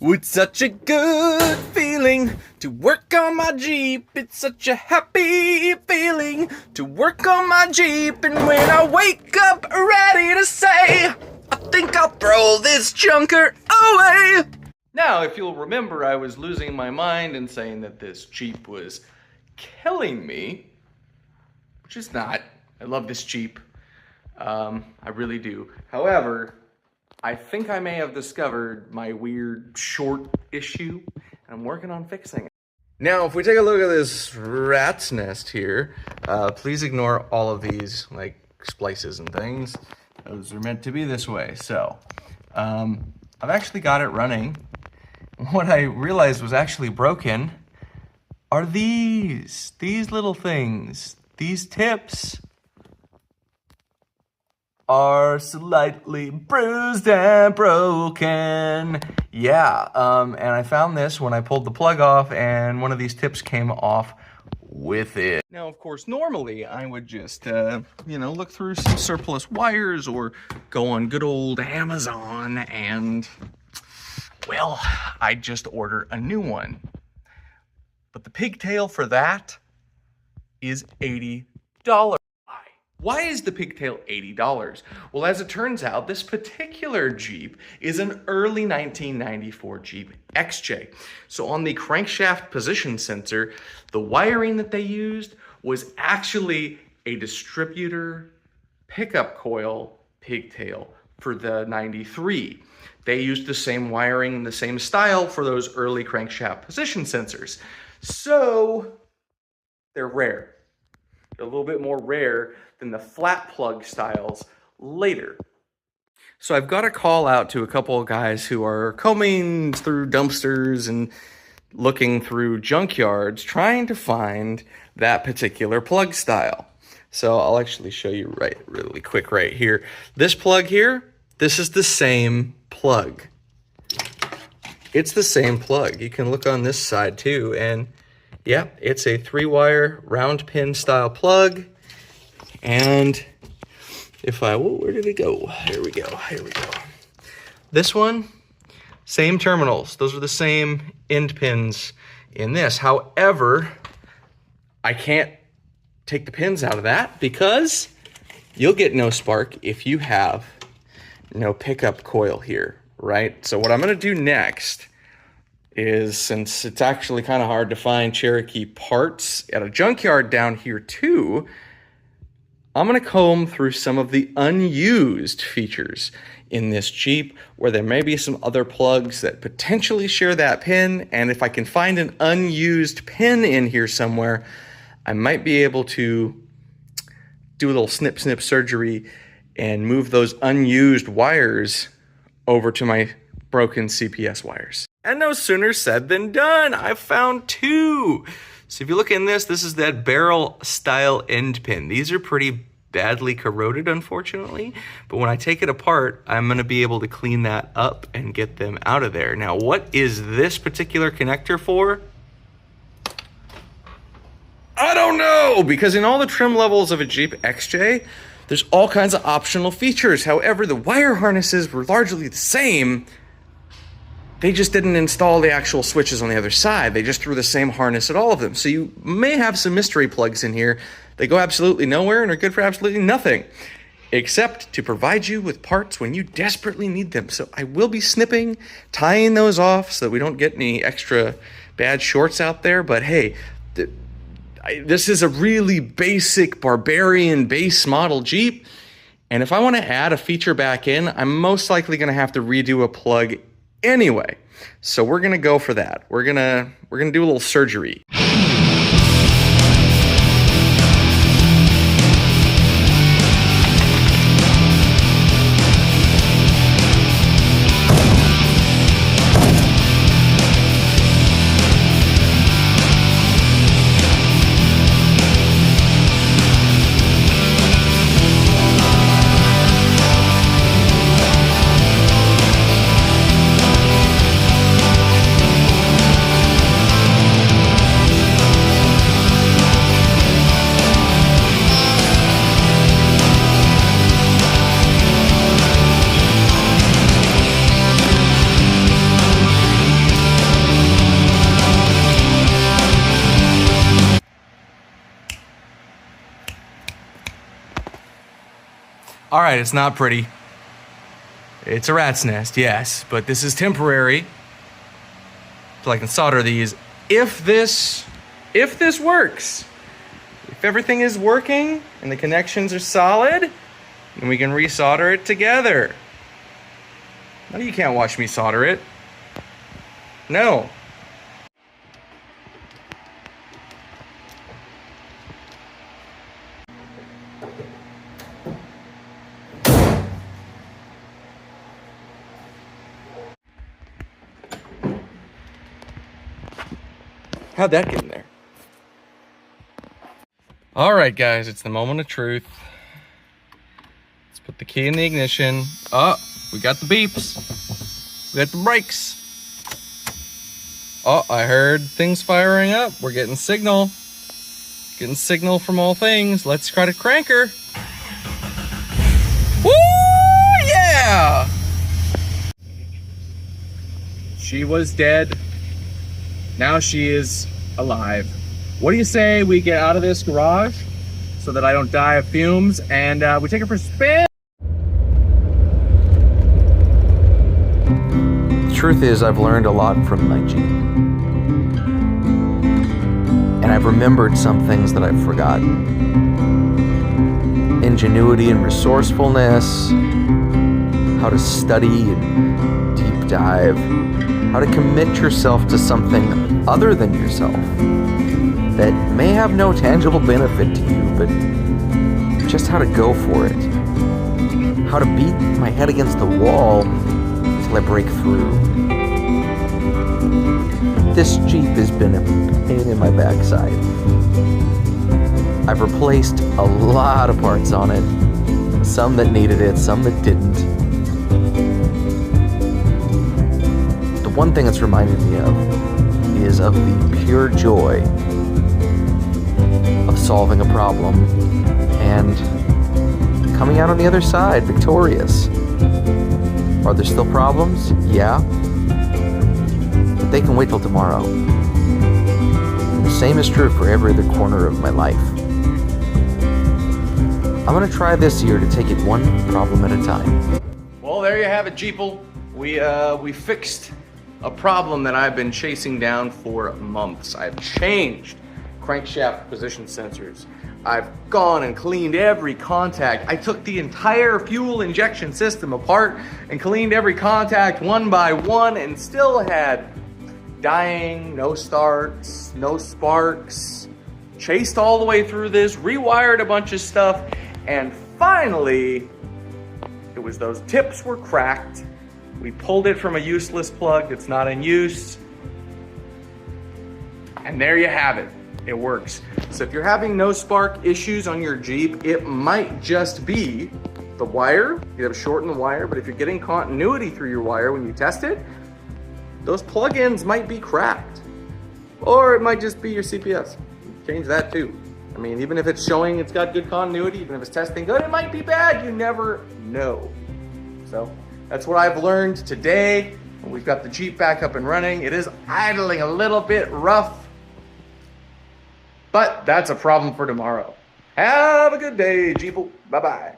It's such a good feeling to work on my Jeep. It's such a happy feeling to work on my Jeep. And when I wake up ready to say, I think I'll throw this junker away. Now, if you'll remember, I was losing my mind and saying that this Jeep was killing me, which is not. I love this Jeep. I really do. However, I think I may have discovered my weird short issue, and I'm working on fixing it. Now, if we take a look at this rat's nest here, please ignore all of these like splices and things. Those are meant to be this way. So, I've actually got it running. What I realized was actually broken are these little things. These tips are slightly bruised and broken. Yeah, and I found this when I pulled the plug off and one of these tips came off with it. Now, of course, normally I would just, look through some surplus wires or go on good old Amazon and, well, I'd just order a new one. But the pigtail for that is $80. Why is the pigtail $80? Well, as it turns out, this particular Jeep is an early 1994 Jeep XJ. So on the crankshaft position sensor, the wiring that they used was actually a distributor pickup coil pigtail for the 93. They used the same wiring and the same style for those early crankshaft position sensors. So they're rare. They're a little bit more rare than the flat plug styles later. So I've got a call out to a couple of guys who are combing through dumpsters and looking through junkyards trying to find that particular plug style. So I'll actually show you really quick right here. This plug here, this is the same plug. It's the same plug. You can look on this side too, and yeah, it's a 3-wire round pin style plug. And where did it go? Here we go. This one, same terminals. Those are the same end pins in this. However, I can't take the pins out of that because you'll get no spark if you have no pickup coil here, right? So what I'm gonna do next is, since it's actually kind of hard to find Cherokee parts at a junkyard down here too, I'm gonna comb through some of the unused features in this Jeep where there may be some other plugs that potentially share that pin, and if I can find an unused pin in here somewhere, I might be able to do a little snip surgery and move those unused wires over to my broken CPS wires. And no sooner said than done. I found 2. So if you look in this is that barrel style end pin. These are pretty badly corroded, unfortunately, but when I take it apart, I'm gonna be able to clean that up and get them out of there. Now, what is this particular connector for? I don't know, because in all the trim levels of a Jeep XJ, there's all kinds of optional features. However, the wire harnesses were largely the same. They just didn't install the actual switches on the other side. They just threw the same harness at all of them. So you may have some mystery plugs in here. They go absolutely nowhere and are good for absolutely nothing, except to provide you with parts when you desperately need them. So I will be snipping, tying those off so that we don't get any extra bad shorts out there. But hey, this is a really basic barbarian base model Jeep. And if I want to add a feature back in, I'm most likely going to have to redo a plug anyway. So we're going to go for that. We're going to do a little surgery. All right, it's not pretty. It's a rat's nest, yes, but this is temporary. So I can solder these. If this works, if everything is working and the connections are solid, then we can resolder it together. No, you can't watch me solder it. No. How'd that get in there? All right, guys, it's the moment of truth. Let's put the key in the ignition. Oh, we got the beeps. We got the brakes. Oh, I heard things firing up. We're getting signal. Getting signal from all things. Let's try to crank her. Woo, yeah! She was dead. Now she is alive. What do you say we get out of this garage so that I don't die of fumes and we take her for a spin? The truth is, I've learned a lot from my Jeep. And I've remembered some things that I've forgotten. Ingenuity and resourcefulness, how to study and deep dive, how to commit yourself to something other than yourself that may have no tangible benefit to you, but just how to go for it. How to beat my head against the wall until I break through. This Jeep has been a pain in my backside. I've replaced a lot of parts on it, some that needed it, some that didn't. The one thing it's reminded me of is of the pure joy of solving a problem and coming out on the other side victorious. Are there still problems? Yeah. But they can wait till tomorrow. And the same is true for every other corner of my life. I'm gonna try this year to take it one problem at a time. Well, there you have it, Jeeple. We fixed a problem that I've been chasing down for months. I've changed crankshaft position sensors. I've gone and cleaned every contact. I took the entire fuel injection system apart and cleaned every contact one by one and still had dying, no starts, no sparks. Chased all the way through this, rewired a bunch of stuff, and finally, it was those tips were cracked. We pulled it from a useless plug that's not in use. And there you have it. It works. So if you're having no spark issues on your Jeep, it might just be the wire. You have a short in the wire, but if you're getting continuity through your wire when you test it, those plug-ins might be cracked. Or it might just be your CPS. Change that too. I mean, even if it's showing it's got good continuity, even if it's testing good, it might be bad. You never know. So that's what I've learned today. We've got the Jeep back up and running. It is idling a little bit rough, but that's a problem for tomorrow. Have a good day, Jeeple. Bye-bye.